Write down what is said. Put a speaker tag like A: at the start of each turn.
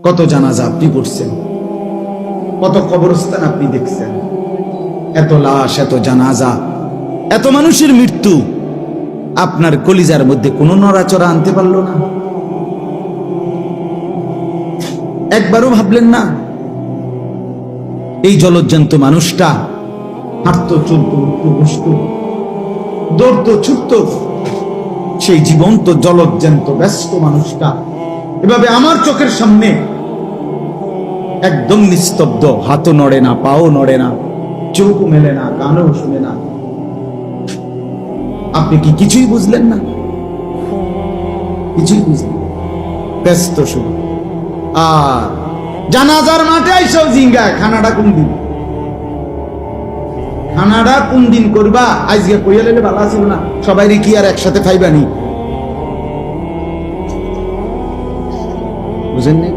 A: কত জানাজা আপনি পড়ছেন, কত কবরস্থান আপনি দেখছেন, এত লাশ, এত জানাজা, এত মানুষের মৃত্যু, আপনার কলিজার মধ্যে কোনো নড়াচড়া আনতে পারলো না? একবারও ভাবলেন না এই জলজ্জান্ত মানুষটা হাঁটতো, চলতো, উঠতো, বসতো, দৌড়তো, ছুটতো, সেই জীবন্ত জলজ্জান্ত ব্যস্ত মানুষটা এভাবে আমার চোখের সামনে একদম নিস্তব্ধ, হাতও নড়ে না, পাও নড়ে না, চোখ মেলে না, কানও শুনে না। আপনি কি কিছুই বুঝলেন না? কিছুই বুঝলেন, ব্যস্ত শুধু। আর জানাজার মাঠে আইসাও জিঙ্গায় খানাটা কোন দিন, খানাটা কোন দিন করবা, আজকে কইয়া লেলে ভালো ছিল না, সবাই কি আর একসাথে খাইবানি? বুঝেন নাই?